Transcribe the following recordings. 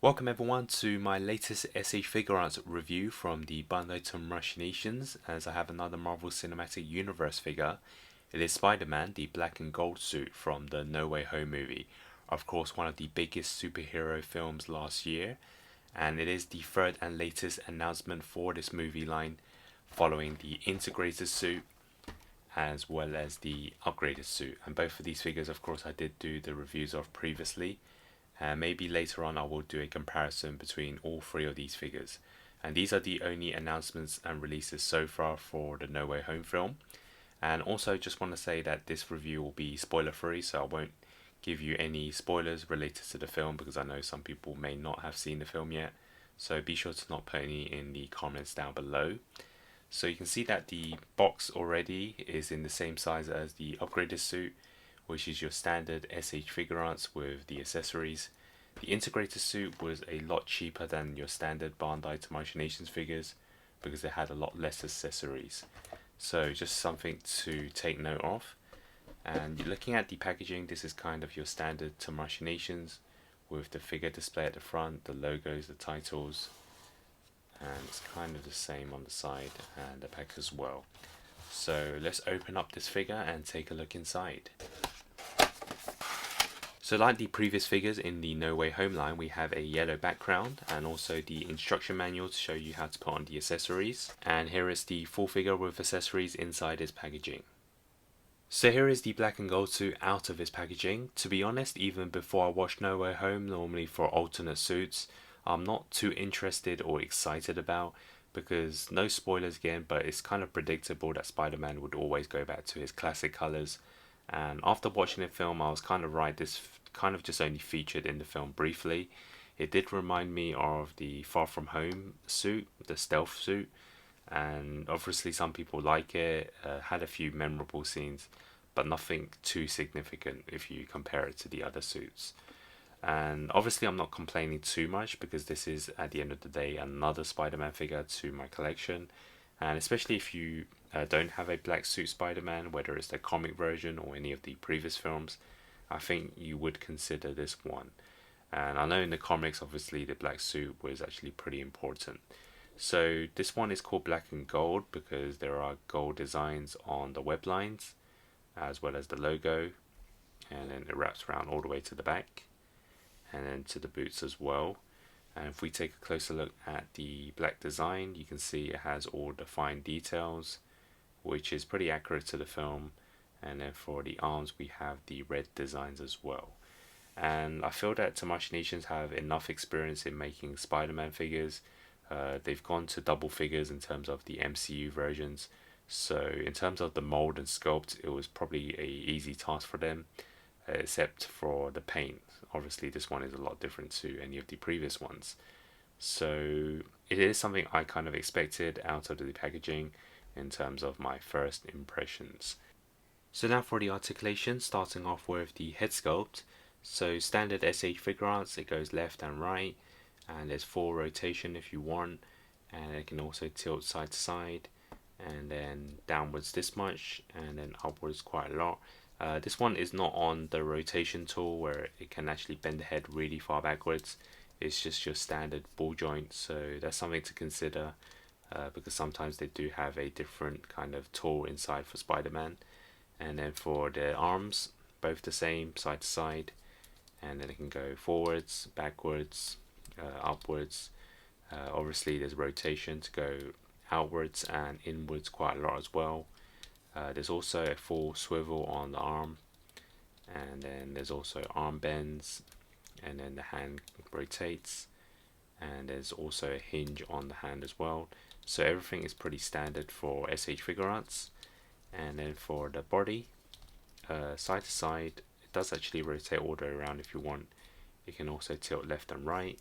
Welcome everyone to my latest SH Figuarts review from the Bandai Machinations, as I have another Marvel Cinematic Universe figure. It is Spider-Man, the black and gold suit from the No Way Home movie. Of course, one of the biggest superhero films last year, and it is the third and latest announcement for this movie line, following the integrated suit as well as the upgraded suit. And both of these figures, of course, I did do the reviews of previously. Maybe later on I will do a comparison between all three of these figures. And these are the only announcements and releases so far for the No Way Home film. And also just want to say that this review will be spoiler free, so I won't give you any spoilers related to the film because I know some people may not have seen the film yet. So be sure to not put any in the comments down below. So you can see that the box already is in the same size as the upgraded suit, which is your standard SH Figuarts with the accessories. The integrated suit was a lot cheaper than your standard Bandai Machinations figures because it had a lot less accessories. So just something to take note of. And looking at the packaging, this is kind of your standard Machinations with the figure display at the front, the logos, the titles, and it's kind of the same on the side and the back as well. So let's open up this figure and take a look inside. So like the previous figures in the No Way Home line, we have a yellow background and also the instruction manual to show you how to put on the accessories. And here is the full figure with accessories inside its packaging. So here is the black and gold suit out of its packaging. To be honest, even before I watched No Way Home, normally for alternate suits, I'm not too interested or excited about, because no spoilers again, but it's kind of predictable that Spider-Man would always go back to his classic colors. And after watching the film, I was kind of right, this kind of just only featured in the film briefly. It did remind me of the Far From Home suit, the stealth suit, and obviously some people like it, had a few memorable scenes, but nothing too significant if you compare it to the other suits. And obviously I'm not complaining too much because this is, at the end of the day, another Spider-Man figure to my collection. And especially if you don't have a black suit Spider-Man, whether it's the comic version or any of the previous films, I think you would consider this one. And I know in the comics, obviously, the black suit was actually pretty important. So this one is called black and gold because there are gold designs on the web lines, as well as the logo. And then it wraps around all the way to the back, and then to the boots as well. And if we take a closer look at the black design, you can see it has all the fine details, which is pretty accurate to the film. And then for the arms, we have the red designs as well. And I feel that Machinations have enough experience in making Spider-Man figures. They've gone to double figures in terms of the MCU versions. So in terms of the mold and sculpt, it was probably a easy task for them, except for the paint. Obviously this one is a lot different to any of the previous ones. So it is something I kind of expected out of the packaging in terms of my first impressions. So now for the articulation, starting off with the head sculpt. So standard SH Figuarts, it goes left and right, and there's full rotation if you want, and it can also tilt side to side, and then downwards this much, and then upwards quite a lot. This one is not on the rotation tool where it can actually bend the head really far backwards. It's just your standard ball joint, so that's something to consider, because sometimes they do have a different kind of tool inside for Spider-Man. And then for the arms, both the same, side to side, and then it can go forwards, backwards, upwards. Obviously there's rotation to go outwards and inwards quite a lot as well. There's also a full swivel on the arm, and then there's also arm bends, and then the hand rotates, and there's also a hinge on the hand as well. So everything is pretty standard for SH Figuarts. And then for the body, side to side, it does actually rotate all the way around if you want. It can also tilt left and right,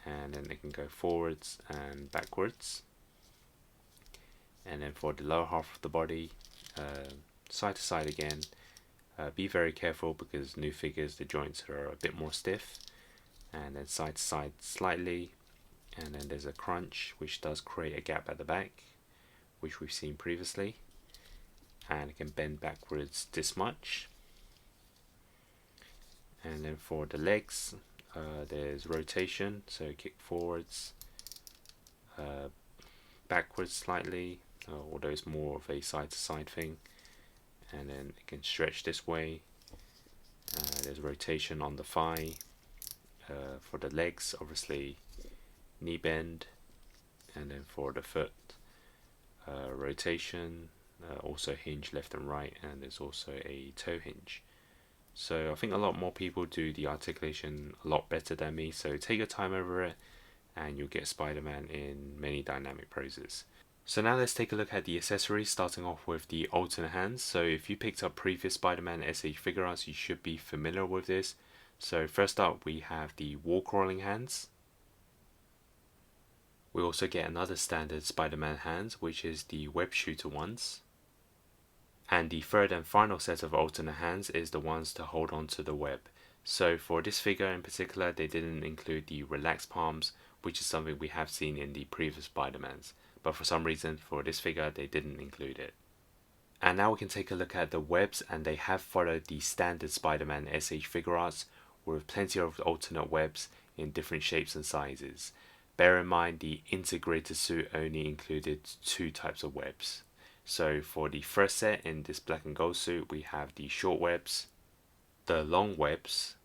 and then it can go forwards and backwards. And then for the lower half of the body, side to side again. Be very careful because new figures, the joints are a bit more stiff. And then side to side slightly, and then there's a crunch which does create a gap at the back, which we've seen previously. And it can bend backwards this much. And then for the legs, There's rotation, so kick forwards, backwards slightly, although it's more of a side to side thing, and then it can stretch this way. There's rotation on the thigh. For the legs, obviously knee bend, and then for the foot, rotation, also hinge left and right, and there's also a toe hinge. So I think a lot more people do the articulation a lot better than me, so take your time over it and you'll get Spider-Man in many dynamic poses. So now let's take a look at the accessories, starting off with the alternate hands. So if you picked up previous Spider-Man SH Figuarts, you should be familiar with this. So first up we have the wall crawling hands. We also get another standard Spider-Man hands, which is the web shooter ones. And the third and final set of alternate hands is the ones to hold on to the web. So for this figure in particular, they didn't include the relaxed palms, which is something we have seen in the previous Spider-Mans. But for some reason, for this figure, they didn't include it. And now we can take a look at the webs, and they have followed the standard Spider-Man SH Figuarts with plenty of alternate webs in different shapes and sizes. Bear in mind, the integrated suit only included 2 types of webs. So for the first set in this black and gold suit, we have the short webs, the long webs,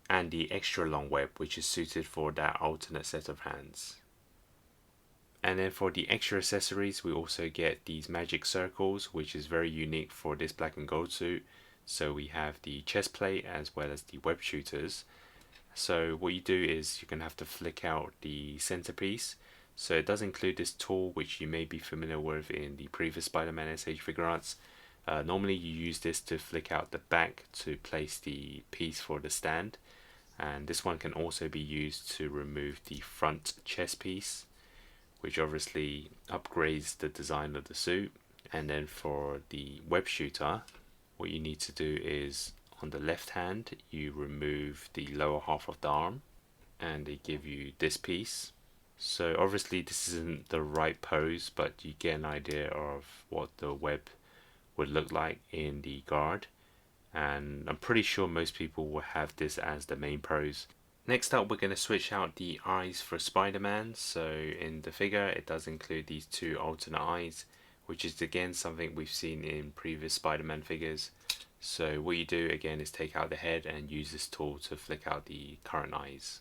and the extra long web, which is suited for that alternate set of hands. And then for the extra accessories, we also get these magic circles, which is very unique for this black and gold suit. So we have the chest plate as well as the web shooters. So what you do is you're going to have to flick out the centerpiece. So it does include this tool, which you may be familiar with in the previous Spider-Man SH Figuarts. Normally you use this to flick out the back to place the piece for the stand. And this one can also be used to remove the front chest piece, which obviously upgrades the design of the suit. And then for the web shooter, what you need to do is on the left hand, you remove the lower half of the arm and they give you this piece. So obviously this isn't the right pose, but you get an idea of what the web would look like in the guard. And I'm pretty sure most people will have this as the main pose. Next up, we're going to switch out the eyes for Spider-Man. So in the figure, it does include these 2 alternate eyes, which is again something we've seen in previous Spider-Man figures. So what you do again is take out the head and use this tool to flick out the current eyes.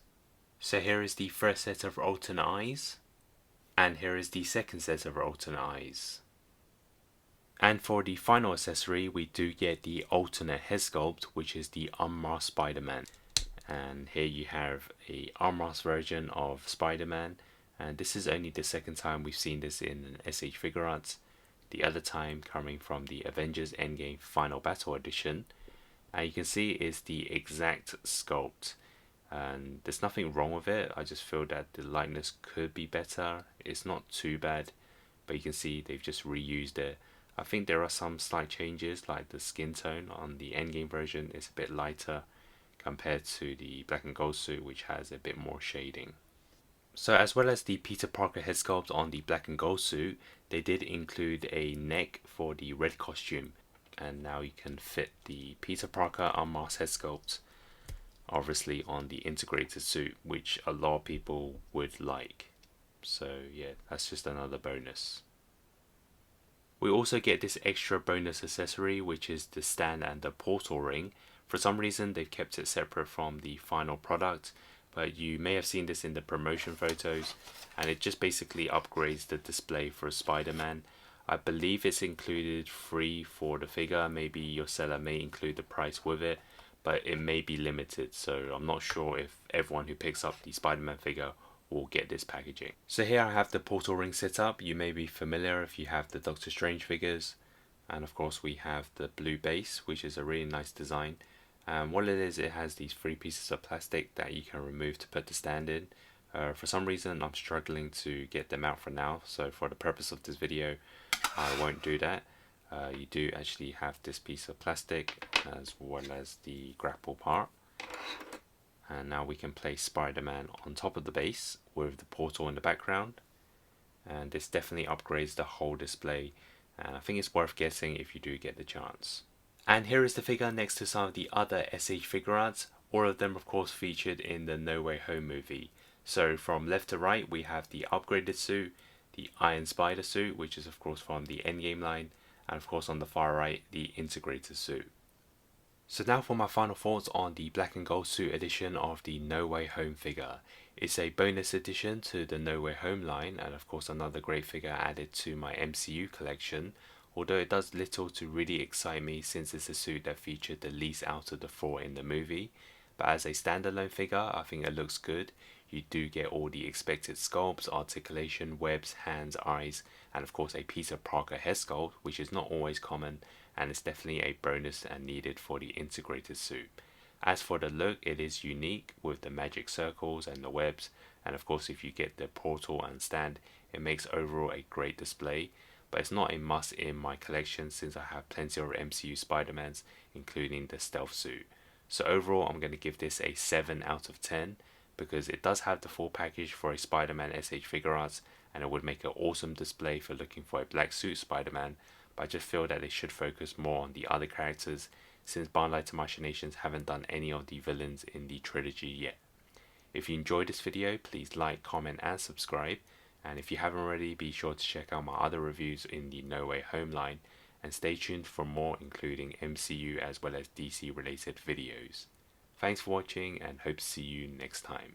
So here is the first set of alternate eyes, and here is the second set of alternate eyes. And for the final accessory, we do get the alternate head sculpt, which is the unmasked Spider-Man. And here you have a unmasked version of Spider-Man, and this is only the second time we've seen this in an SH Figuarts. The other time coming from the Avengers Endgame Final Battle Edition. And you can see it's the exact sculpt. And there's nothing wrong with it. I just feel that the likeness could be better. It's not too bad, but you can see they've just reused it. I think there are some slight changes, like the skin tone on the Endgame version is a bit lighter compared to the black and gold suit, which has a bit more shading. So as well as the Peter Parker head sculpt on the black and gold suit, they did include a neck for the red costume. And now you can fit the Peter Parker unmasked head sculpt obviously on the integrated suit, which a lot of people would like. So yeah, that's just another bonus. We also get this extra bonus accessory, which is the stand and the portal ring. For some reason they've kept it separate from the final product, but you may have seen this in the promotion photos, and it just basically upgrades the display for Spider-Man. I believe it's included free for the figure. Maybe your seller may include the price with it, but it may be limited, so I'm not sure if everyone who picks up the Spider-Man figure will get this packaging. So here I have the portal ring set up. You may be familiar if you have the Doctor Strange figures, and of course we have the blue base, which is a really nice design. What it is, it has these 3 pieces of plastic that you can remove to put the stand in. For some reason I'm struggling to get them out for now, so for the purpose of this video I won't do that. You do actually have this piece of plastic as well as the grapple part. And now we can place Spider-Man on top of the base with the portal in the background. And this definitely upgrades the whole display. And I think it's worth getting if you do get the chance. And here is the figure next to some of the other SH Figuarts, all of them of course featured in the No Way Home movie. So from left to right we have the upgraded suit, the Iron Spider suit, which is of course from the Endgame line, and of course on the far right the integrated suit. So now for my final thoughts on the black and gold suit edition of the No Way Home figure. It's a bonus addition to the No Way Home line, and of course another great figure added to my MCU collection, although it does little to really excite me since it's a suit that featured the least out of the four in the movie. But as a standalone figure, I think it looks good. You do get all the expected sculpts, articulation, webs, hands, eyes, and of course a Peter Parker head sculpt, which is not always common, and it's definitely a bonus and needed for the integrated suit. As for the look, it is unique with the magic circles and the webs, and of course if you get the portal and stand, it makes overall a great display, but it's not a must in my collection since I have plenty of MCU Spider-Mans, including the stealth suit. So overall I'm going to give this a 7 out of 10, because it does have the full package for a Spider-Man SH Figuarts, and it would make an awesome display for looking for a black suit Spider-Man, but I just feel that they should focus more on the other characters, since Barnlight and Machinations haven't done any of the villains in the trilogy yet. If you enjoyed this video, please like, comment and subscribe, and if you haven't already, be sure to check out my other reviews in the No Way Home line, and stay tuned for more including MCU as well as DC related videos. Thanks for watching and hope to see you next time.